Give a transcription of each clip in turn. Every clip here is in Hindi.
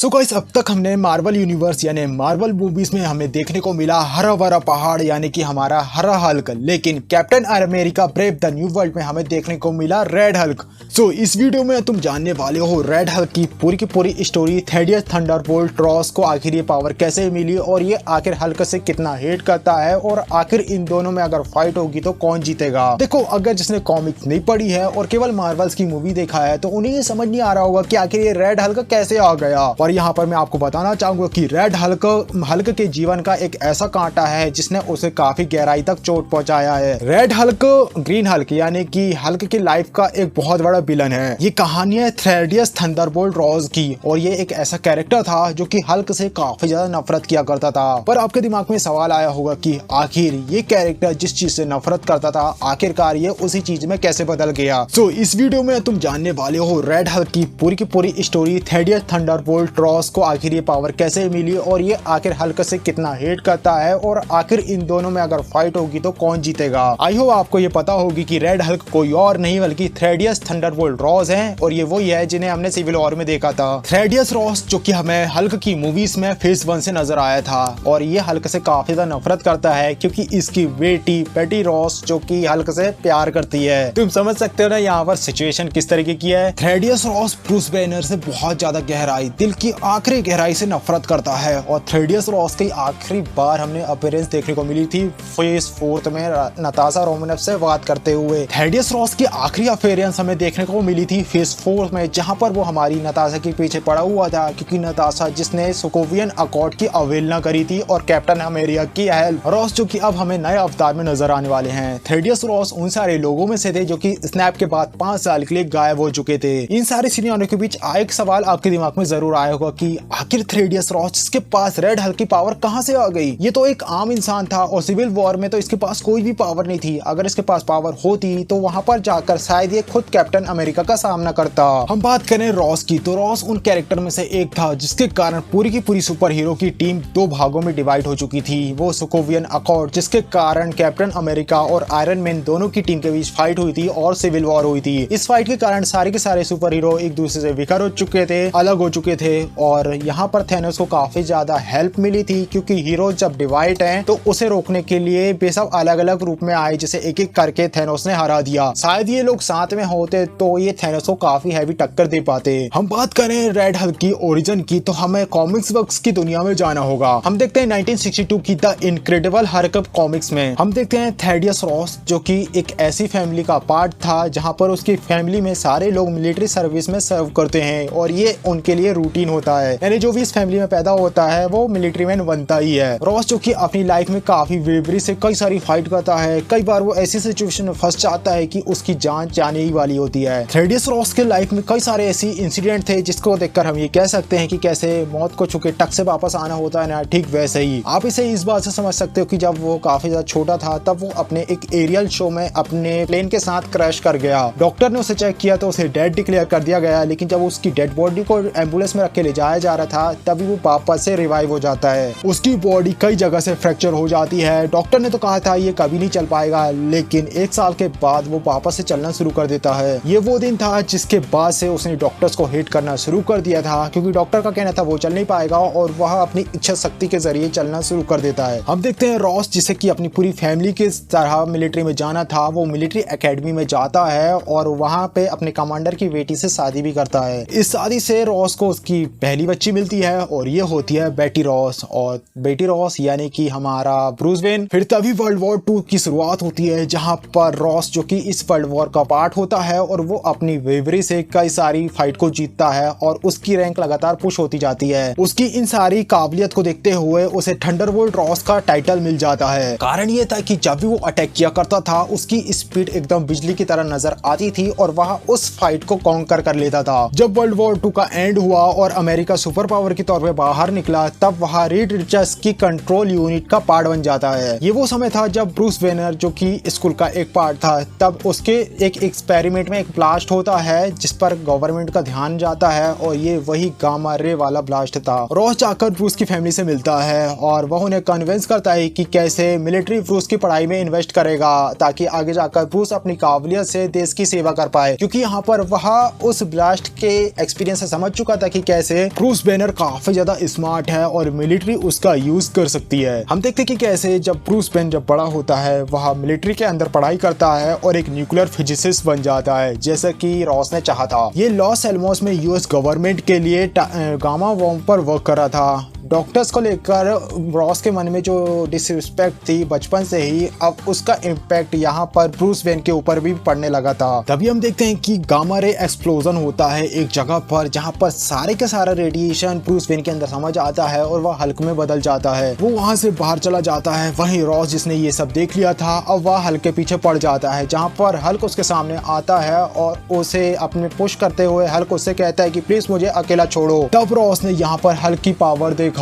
सो गाइस, अब तक हमने मार्वल यूनिवर्स यानी मार्वल मूवीज में हमें देखने को मिला हरा भरा पहाड़ यानी कि हमारा हरा हल्क, लेकिन captain America brave the new world में हमें देखने को मिला रेड हल्क। सो इस वीडियो में तुम जानने वाले हो रेड हल्क की पूरी स्टोरी, थेडियस थंडरबोल्ट रॉस को आखिर ये पावर कैसे मिली और ये आखिर हल्क से कितना हेट करता है और आखिर इन दोनों में अगर फाइट होगी तो कौन जीतेगा। देखो, अगर जिसने कॉमिक्स नहीं पढ़ी है और केवल मार्वल्स की मूवी देखा है तो उन्हें ये समझ नहीं आ रहा होगा कि आखिर ये रेड हल्क कैसे आ गया। और यहाँ पर मैं आपको बताना चाहूंगा कि रेड हल्क के जीवन का एक ऐसा कांटा है जिसने उसे काफी गहराई तक चोट पहुंचाया है। रेड हल्क ग्रीन हल्क यानी कि हल्क की लाइफ का एक बहुत बड़ा विलन है। ये कहानी है थेडियस थंडरबोल्ट रॉस की और ये एक ऐसा कैरेक्टर था जो कि हल्क से काफी ज्यादा नफरत किया करता था। पर आपके दिमाग में सवाल आया होगा कि आखिर ये कैरेक्टर जिस चीज से नफरत करता था आखिरकार ये उसी चीज में कैसे बदल गया। सो इस वीडियो में तुम जानने वाले हो रेड हल्क की पूरी स्टोरी, थेडियस थंडरबोल्ट रॉस को आखिर ये पावर कैसे मिली और ये आखिर हल्क से कितना हेट करता है और आखिर इन दोनों में अगर फाइट होगी तो कौन जीतेगा। आई होप आपको ये पता होगी कि रेड हल्क कोई और नहीं बल्कि थेडियस थंडरबोल्ट रॉस है और ये वही है जिन्हें हमने सिविल वॉर में देखा था। थेडियस रॉस जो कि हमें हल्क की मूवीज में फेज 1 से नजर आया था और ये हल्क से काफी ज्यादा नफरत करता है क्योंकि इसकी बेटी बेटी रॉस जो कि हल्क से प्यार करती है। तुम समझ सकते हो ना यहाँ पर सिचुएशन किस तरीके की है। थेडियस रॉस ब्रूस बैनर से बहुत ज्यादा गहराई, दिल की आखिरी गहराई से नफरत करता है और थेडियस रॉस की आखिरी बार हमने अपीयरेंस देखने को मिली थी फेज 4 में नताशा रोमानोव से बात करते हुए। थेडियस रॉस की आखिरी अपीयरेंस हमें देखने को मिली थी फेज 4 में, जहां पर वो हमारी नताशा के पीछे पड़ा हुआ था क्योंकि नताशा जिसने सोकोवियन अकॉर्ड की अवहेलना करी थी और कैप्टन अमेरिका की हेल्प। रॉस जो कि अब हमें नए अवतार में नजर आने वाले हैं। थेडियस रॉस उन सारे लोगों में से थे जो कि स्नैप के बाद 5 साल के लिए गायब हो चुके थे। इन सारे सिनेरियो के बीच एक सवाल आपके दिमाग में जरूर आया होगा कि आखिर थेडियस रॉस जिसके पास रेड हल्क की पावर कहां से आ गई। ये तो एक आम इंसान था और सिविल वॉर में तो इसके पास कोई भी पावर नहीं थी। अगर इसके पास पावर होती तो वहां पर जाकर शायद ये खुद कैप्टन अमेरिका का सामना करता। हम बात करें रॉस की तो रॉस उन कैरेक्टर में से एक था जिसके कारण पूरी की पूरी सुपर हीरो की टीम 2 भागों में डिवाइड हो चुकी थी। वो सोकोवियन अकॉर्ड जिसके कारण कैप्टन अमेरिका और आयरन मैन दोनों की टीम के बीच फाइट हुई थी और सिविल वॉर हुई थी। इस फाइट के कारण सारे के सारे सुपर हीरो एक दूसरे से बिखर हो चुके थे, अलग हो चुके थे और यहाँ पर थैनोस को काफी ज्यादा हेल्प मिली थी क्योंकि हीरो जब डिवाइड हैं तो उसे रोकने के लिए वे सब अलग अलग रूप में आए, जिसे एक एक करके थैनोस ने हरा दिया। शायद ये लोग साथ में होते तो ये थैनोस को काफी हैवी टक्कर दे पाते। हम बात करें रेड हल्क की ओरिजिन की तो हमें कॉमिक्स वर्क्स की दुनिया में जाना होगा। हम देखते हैं 1962 की द इनक्रेडिबल हल्क कॉमिक्स में हम देखते हैं थेडियस रॉस जो कि एक ऐसी फैमिली का पार्ट था जहां पर उसकी फैमिली में सारे लोग मिलिट्री सर्विस में सर्व करते हैं और ये उनके लिए रूटीन होता है, यानी जो भी इस फैमिली में पैदा होता है वो मिलिट्री मैन बनता ही है। रॉस जो कि अपनी लाइफ में काफी ब्रेवरी से कई सारी फाइट करता है, कई बार वो ऐसी सिचुएशन में फंस जाता है कि उसकी जान जाने ही वाली होती है। थेडियस रॉस के लाइफ में कई सारे ऐसी इंसिडेंट थे जिसको देखकर हम ये कह सकते हैं कि कैसे मौत को छुके टक से वापस आना होता है ना, ठीक वैसे ही आप इसे इस बात से समझ सकते हो कि जब वो काफी ज्यादा छोटा था तब वो अपने एक एरियल शो में अपने प्लेन के साथ क्रैश कर गया। डॉक्टर ने उसे चेक किया तो उसे डेड डिक्लेयर कर दिया गया, लेकिन जब उसकी डेड बॉडी को एम्बुलेंस में रख के ले जाया जा रहा था तभी वो वापस से रिवाइव हो जाता है। उसकी बॉडी कई जगह से फ्रैक्चर हो जाती है। डॉक्टर ने तो कहा था ये कभी नहीं चल पाएगा, लेकिन 1 साल के बाद वो वापस से चलना शुरू कर देता है। ये वो दिन था जिसके बाद से उसने डॉक्टर्स को हेट करना शुरू कर दिया था क्योंकि डॉक्टर का कहना था वो चल नहीं पाएगा और वह अपनी इच्छा शक्ति के जरिए चलना शुरू कर देता है। हम देखते हैं रॉस जिसे कि अपनी पूरी फैमिली के तरह मिलिट्री में जाना था, वो मिलिट्री एकेडमी में जाता है और वहां पे अपने कमांडर की बेटी से शादी भी करता है। इस शादी से रॉस को उसकी पहली बच्ची मिलती है और ये होती है बेटी रॉस। और बेटी रॉस यानी कि हमारा ब्रूस वेन। फिर तभी वर्ल्ड वॉर 2 की शुरुआत होती है जहां पर रॉस जो कि इस वर्ल्ड वॉर का पार्ट होता है और वो अपनी वेवरी से कई सारी फाइट को जीतता है और उसकी रैंक लगातार पुश होती जाती है। उसकी इन सारी काबिलियत को देखते हुए उसे थंडरबोल्ट रॉस का टाइटल मिल जाता है। कारण ये था कि जब भी वो अटैक किया करता था उसकी स्पीड एकदम बिजली की तरह नजर आती थी और वह उस फाइट को कॉन्कर कर लेता था। जब वर्ल्ड वॉर 2 का एंड हुआ और अमेरिका सुपर पावर के तौर पे बाहर निकला तब वह रीड रिचर्ड्स की कंट्रोल यूनिट का पार्ट बन जाता है। ये वो समय था जब ब्रूस बैनर जो कि स्कूल का एक पार्ट था तब उसके एक एक्सपेरिमेंट में एक ब्लास्ट होता है जिस पर गवर्नमेंट का ध्यान जाता है और ये वही गामा रे वाला ब्लास्ट था। रॉस जाकर ब्रूस की फैमिली से मिलता है और वह उन्हें कन्विंस करता है कि कैसे मिलिट्री ब्रूस की पढ़ाई में इन्वेस्ट करेगा ताकि आगे जाकर ब्रूस अपनी काबिलियत से देश की सेवा कर पाए, क्योंकि यहाँ पर वह उस ब्लास्ट के एक्सपीरियंस से समझ चुका था कि कैसे से ब्रूस बैनर काफी ज्यादा स्मार्ट है और मिलिट्री उसका यूज कर सकती है। हम देखते हैं कि कैसे जब ब्रूस बैनर जब बड़ा होता है वह मिलिट्री के अंदर पढ़ाई करता है और एक न्यूक्लियर फिजिसिस्ट बन जाता है जैसा कि रॉस ने चाहा था। ये लॉस एलमोस में यूएस गवर्नमेंट के लिए गामा बॉम्ब पर वर्क कर रहा था। डॉक्टर्स को लेकर रॉस के मन में जो डिसरिस्पेक्ट थी बचपन से ही, अब उसका इम्पैक्ट यहाँ पर ब्रूस वेन के ऊपर भी पड़ने लगा था। तभी हम देखते हैं कि गामा रे एक्सप्लोजन होता है एक जगह पर जहाँ पर सारे का सारा रेडिएशन ब्रूस वेन के अंदर समझ आता है और वह हल्क में बदल जाता है। वो वहाँ से बाहर चला जाता है। वहीं रॉस जिसने ये सब देख लिया था अब वह हल्क के पीछे पड़ जाता है, जहाँ पर हल्क उसके सामने आता है और उसे अपने पुश करते हुए हल्क उससे कहता है कि प्लीज मुझे अकेला छोड़ो। तब रॉस ने यहाँ पर हल्क की पावर देखा।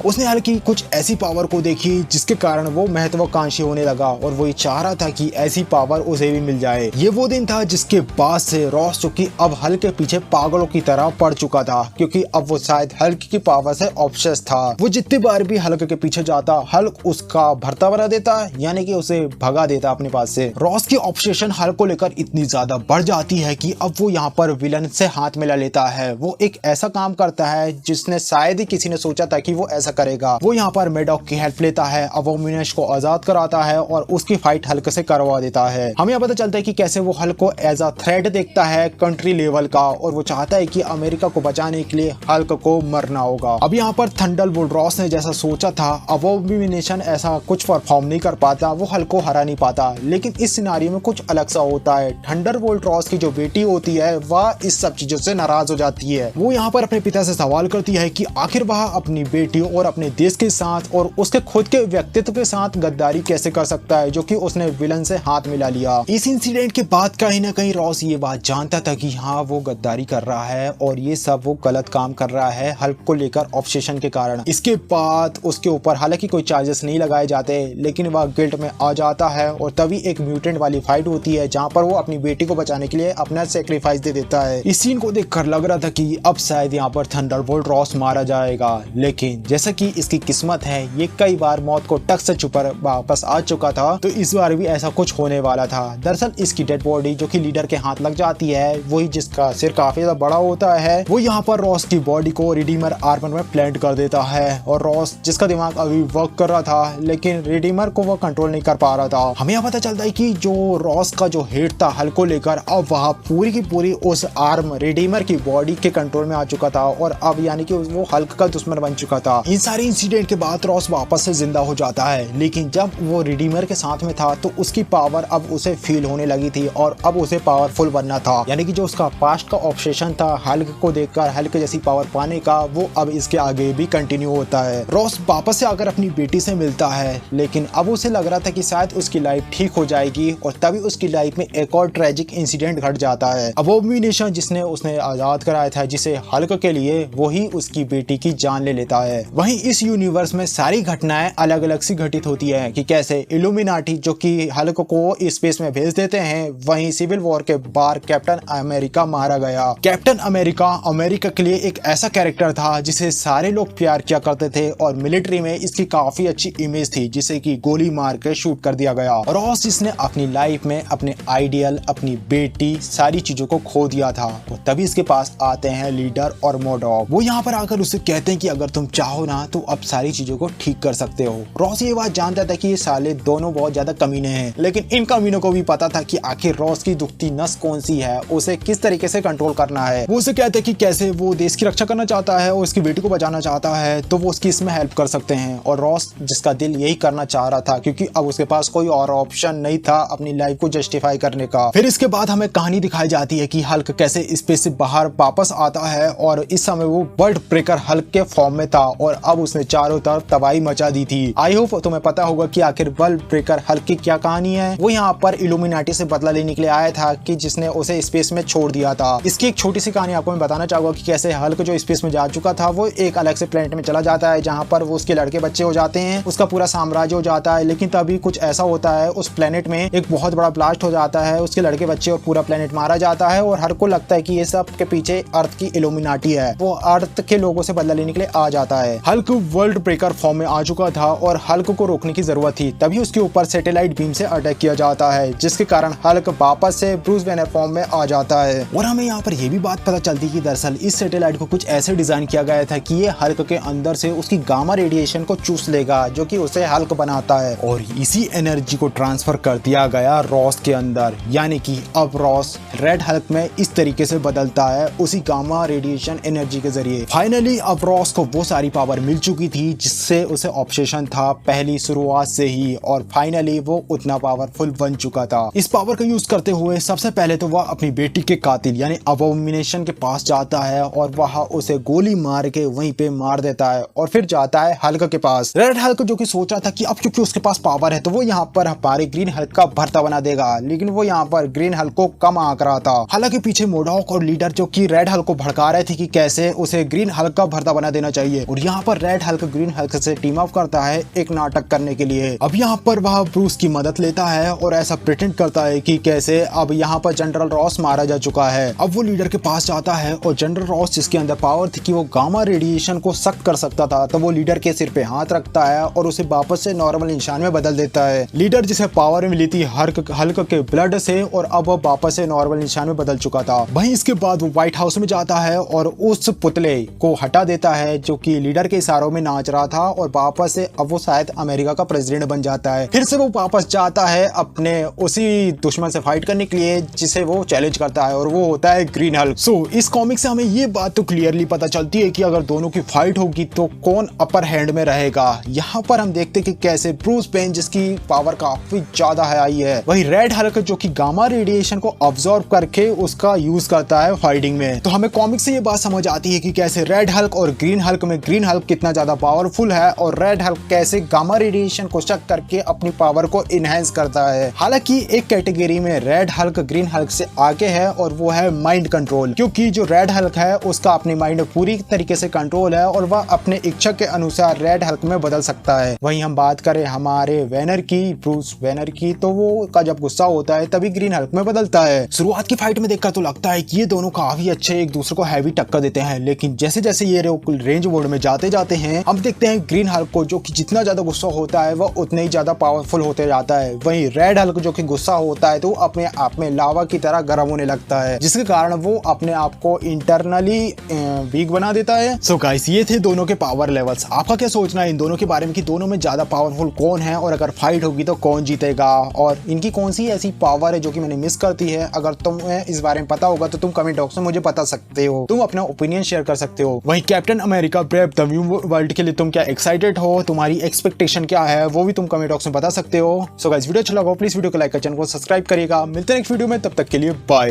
उसने हल्क की कुछ ऐसी पावर को देखी जिसके कारण वो महत्वाकांक्षी होने लगा और वो ये चाह रहा था कि ऐसी पावर उसे भी मिल जाए। ये वो दिन था जिसके बाद से रॉस चूंकि अब हल्क के पीछे पागलों की तरह पड़ चुका था, क्योंकि अब वो शायद हल्क की पावर से ऑब्सेस्ड था। वो जितनी बार भी हल्क के पीछे जाता हल्क उसका भरता बना देता, यानी कि उसे भगा देता अपने पास से। रॉस की ऑब्सेशन हल्क को लेकर इतनी ज्यादा बढ़ जाती है कि अब वो यहाँ पर विलन से हाथ मिला लेता है। वो एक ऐसा काम करता है जिसने शायद ही किसी ने सोचा था कि वो ऐसा करेगा। वो यहाँ पर मेडॉक की हेल्प लेता है, अबोमिनेश को आजाद कराता है और उसकी फाइट हल्क से करवा देता है। हमें यहाँ पता चलता है कि कैसे वो हल्क को एज अ थ्रेट देखता है कंट्री लेवल का, और वो चाहता है कि अमेरिका को बचाने के लिए हल्क को मरना होगा। अब यहाँ पर थंडरबोल्ट रॉस ने जैसा सोचा था अबोमिनेशन ऐसा कुछ परफॉर्म नहीं कर पाता, वो हल्क को हरा नहीं पाता। लेकिन इस सिनारियो में कुछ अलग सा होता है। थंडरबोल्ट रॉस की जो बेटी होती है वह इस सब चीजों से नाराज हो जाती है। वो यहाँ पर अपने पिता से सवाल करती है कि आखिर वह अपनी बेटी और अपने देश के साथ और उसके खुद के व्यक्तित्व के साथ गद्दारी कैसे कर सकता है, जो कि उसने विलन से हाथ मिला लिया। इस इंसिडेंट के बाद कहीं ना कहीं रॉस ये बात जानता था कि हाँ वो गद्दारी कर रहा है और ये सब वो गलत काम कर रहा है हल्क को लेकर ऑब्सेशन के कारण। इसके बाद उसके ऊपर हालांकि कोई चार्जेस नहीं लगाए जाते, लेकिन वह गिल्ट में आ जाता है और तभी एक म्यूटेंट वाली फाइट होती है जहाँ पर वो अपनी बेटी को बचाने के लिए अपना सेक्रीफाइस दे देता है। इस सीन को देखकर लग रहा था कि अब शायद यहाँ पर थंडरबोल्ट रॉस मारा जाएगा, लेकिन जैसा कि इसकी किस्मत है ये कई बार मौत को टक से छुपर वापस आ चुका था, तो इस बार भी ऐसा कुछ होने वाला था। दरअसल इसकी डेड बॉडी जो कि लीडर के हाथ लग जाती है, वही जिसका सिर काफी ज्यादा बड़ा होता है, वो यहाँ पर रॉस की बॉडी को रिडीमर आर्मर में प्लांट कर देता है। और रॉस जिसका दिमाग अभी वर्क कर रहा था लेकिन रिडीमर को वो कंट्रोल नहीं कर पा रहा था। हमें यहाँ पता चलता है कि जो रॉस का जो हेड था हल्क को लेकर, अब वह पूरी की पूरी उस आर्म रिडीमर की बॉडी के कंट्रोल में आ चुका था और अब यानी कि वो हल्क का दुश्मन बन चुका था। इन सारे इंसिडेंट के बाद रॉस वापस से जिंदा हो जाता है, लेकिन जब वो रिडीमर के साथ में था तो उसकी पावर अब उसे फील होने लगी थी और अब उसे पावरफुल बनना था। यानी कि जो उसका पास्ट का ऑब्सेशन था हल्क को देखकर हल्क जैसी पावर पाने का, वो अब इसके आगे भी कंटिन्यू होता है। रॉस वापस से आकर अपनी बेटी से मिलता है, लेकिन अब उसे लग रहा था कि शायद उसकी लाइफ ठीक हो जाएगी और तभी उसकी लाइफ में एक और ट्रेजिक इंसिडेंट घट जाता है। अबोमिनेशन जिसने उसने आजाद कराया था जिसे हल्क के लिए, वही उसकी बेटी की जान ले लेता है। वहीं इस यूनिवर्स में सारी घटनाएं अलग अलग सी घटित होती है कि कैसे इल्यूमिनाटी जो कि हल्क को स्पेस में भेज देते हैं, वहीं सिविल वॉर के बाद कैप्टन अमेरिका मारा गया। कैप्टन अमेरिका अमेरिका के लिए एक ऐसा कैरेक्टर था जिसे सारे लोग प्यार किया करते थे और मिलिट्री में इसकी काफी अच्छी इमेज थी, जिसे कि गोली मार के शूट कर दिया गया। रॉस इसने अपनी लाइफ में अपने आइडियल, अपनी बेटी, सारी चीजों को खो दिया था और तभी इसके पास आते हैं लीडर और मोडॉक। वो यहाँ पर आकर उससे कहते हैं कि अगर तुम चाहो ना तो अब सारी चीजों को ठीक कर सकते हो। रॉस ये बात जानता था कि ये साले दोनों बहुत ज्यादा कमीने हैं, लेकिन इन कमीनों को भी पता था कि आखिर रॉस की दुखती नस कौन सी है, उसे किस तरीके से कंट्रोल करना है। वो उसे कहते हैं कि कैसे वो देश की रक्षा करना चाहता है और उसकी बेटी को बचाना चाहता है, तो वो उसकी इसमें हेल्प कर सकते हैं। और रॉस जिसका दिल यही करना चाह रहा था, क्योंकि अब उसके पास कोई और ऑप्शन नहीं था अपनी लाइफ को जस्टिफाई करने का। फिर इसके बाद हमें कहानी दिखाई जाती है कि हल्क कैसे स्पेस से बाहर वापस आता है और इस समय वो वर्ल्ड ब्रेकर हल्क के फॉर्म में था और अब उसने चारों तरफ तबाही मचा दी थी। आई होप तुम्हें पता होगा कि आखिर वर्ल्ड ब्रेकर हल्क की क्या कहानी है। वो यहाँ पर इल्यूमिनाटी से बदला लेने के लिए आया था कि जिसने उसे स्पेस में छोड़ दिया था। इसकी एक छोटी सी कहानी आपको मैं बताना चाहूंगा कि कैसे हल्क जो स्पेस में जा चुका था वो एक अलग से प्लेनेट में चला जाता है, जहाँ पर वो उसके लड़के बच्चे हो जाते हैं, उसका पूरा साम्राज्य हो जाता है। लेकिन तभी कुछ ऐसा होता है, उस प्लेनेट में एक बहुत बड़ा ब्लास्ट हो जाता है, उसके लड़के बच्चे और पूरा प्लेनेट मारा जाता है और हर को लगता है कि ये सब के पीछे अर्थ की इल्यूमिनाटी है। वो अर्थ के लोगों से बदला लेने के लिए आ जाता जाता है। हल्क वर्ल्ड ब्रेकर फॉर्म में आ चुका था और हल्क को रोकने की जरूरत थी, तभी उसके ऊपर सैटेलाइट बीम से अटैक किया जाता है, जिसके कारण हल्क वापस से ब्रूस बैनर फॉर्म में आ जाता है। और हमें यहाँ पर यह भी बात पता चलती कि दरअसल इस सैटेलाइट को कुछ ऐसे डिजाइन किया गया था कि ये हल्क के अंदर से उसकी गामा रेडिएशन को चूस लेगा, जो कि उसे हल्क बनाता है, और इसी एनर्जी को ट्रांसफर कर दिया गया रॉस के अंदर, यानी कि अब रॉस रेड हल्क में इस तरीके से बदलता है उसी गामा रेडिएशन एनर्जी के जरिए। फाइनली अब रॉस को वो सारी पावर मिल चुकी थी जिससे उसे ऑब्सेशन था पहली शुरुआत से ही, और फाइनली वो उतना पावरफुल बन चुका था। इस पावर का यूज करते हुए सबसे पहले तो वह अपनी बेटी के कातिल यानी अबोमिनेशन के पास जाता है और वह उसे गोली मार के वहीं पे मार देता है, और फिर जाता है हल्क के पास। रेड हल्क जो कि सोच रहा था कि अब क्योंकि उसके पास पावर है तो वो यहाँ पर हमारे ग्रीन हल्क का भर्ता बना देगा, लेकिन वो यहाँ पर ग्रीन हल्क को कम आंक रहा था। हालांकि पीछे मोडॉक और लीडर जो कि रेड हल्क को भड़का रहे थे कि कैसे उसे ग्रीन हल्क का भर्ता बना देना चाहिए, और यहाँ पर रेड हल्क ग्रीन हल्क से टीम अप करता है एक नाटक करने के लिए। अब यहाँ पर वह ब्रूस की मदद लेता है और ऐसा प्रिटेंड करता है कि कैसे अब यहाँ पर जनरल रॉस मारा जा चुका है। अब वो लीडर के पास जाता है और जनरल रॉस जिसके अंदर पावर थी कि वो गामा रेडिएशन को सख्त कर सकता था, तो वो लीडर के सिर पे हाथ रखता है और उसे वापस से नॉर्मल इंसान में बदल देता है। लीडर जिसे पावर मिली थी हल्क के ब्लड से, और अब वो वापस से नॉर्मल इंसान में बदल चुका था। वहीं इसके बाद वो व्हाइट हाउस में जाता है और उस पुतले को हटा देता है जो कि लीडर के इशारों में नाच रहा था, और वापस से अब वो शायद अमेरिका का प्रेसिडेंट बन जाता है। फिर से वो वापस जाता है अपने उसी दुश्मन से फाइट करने के लिए जिसे वो चैलेंज करता है, और वो होता है ग्रीन हल्क। सो इस कॉमिक से हमें ये बात तो क्लियरली पता चलती है कि अगर दोनों की फाइट होगी तो कौन अपर हैंड में रहेगा। यहाँ पर हम देखते कि कैसे ब्रूस वेन जिसकी पावर काफी ज्यादा हाई है, वही रेड हल्क जो कि गामा रेडिएशन को अब्सॉर्ब करके उसका यूज करता है फाइटिंग में। तो हमें कॉमिक से ये बात समझ आती है कि कैसे रेड हल्क और ग्रीन हल्क में ग्रीन हल्क कितना ज्यादा पावरफुल है, और रेड हल्क कैसे गामा रेडिएशन को शक करके अपनी पावर को इनहेंस करता है। हालांकि एक कैटेगरी में रेड हल्क ग्रीन हल्क से आगे है, और वो है माइंड कंट्रोल, क्योंकि जो रेड हल्क है उसका अपनी माइंड पूरी तरीके से कंट्रोल है और वह अपने इच्छा के अनुसार रेड हल्क में बदल सकता है। वहीं हम बात करें हमारे बैनर की, ब्रूस बैनर की, तो वो का जब गुस्सा होता है तभी ग्रीन हल्क में बदलता है। शुरुआत की फाइट में देखकर तो लगता है कि ये दोनों काफी अच्छे एक दूसरे को हैवी टक्कर देते हैं, लेकिन जैसे जैसे ये रेंज बोर्ड में जाते जाते हैं हम देखते हैं ग्रीन हल्क को जो कि जितना ज्यादा गुस्सा होता है वह उतना ही ज्यादा पावरफुल होते जाता है। वहीं रेड हल्क जो कि गुस्सा होता है तो अपने आप में लावा की तरह गर्म होने लगता है, जिसके कारण वो अपने आप को इंटरनली वीक बना देता है। सो गाइस, ये थे दोनों के पावर लेवल्स। आपका क्या सोचना है इन दोनों के बारे में कि दोनों में ज्यादा पावरफुल कौन है, और अगर फाइट होगी तो कौन जीतेगा, और इनकी कौन सी ऐसी पावर है जो कि मैंने मिस करती है? अगर तुम्हें इस बारे में पता होगा तो तुम कमेंट बॉक्स में मुझे बता सकते हो, तुम अपना ओपिनियन शेयर कर सकते हो। वहीं captain America brave the new world के लिए तुम क्या एक्साइटेड हो, तुम्हारी एक्सपेक्टेशन क्या है, वो भी तुम कमेंट बॉक्स में बता सकते हो। सो गाइस, वीडियो अच्छा लगा प्लीज वीडियो को लाइक कर चैनल को सब्सक्राइब करिएगा। मिलते हैं नेक्स्ट वीडियो में, तब तक के लिए बाय।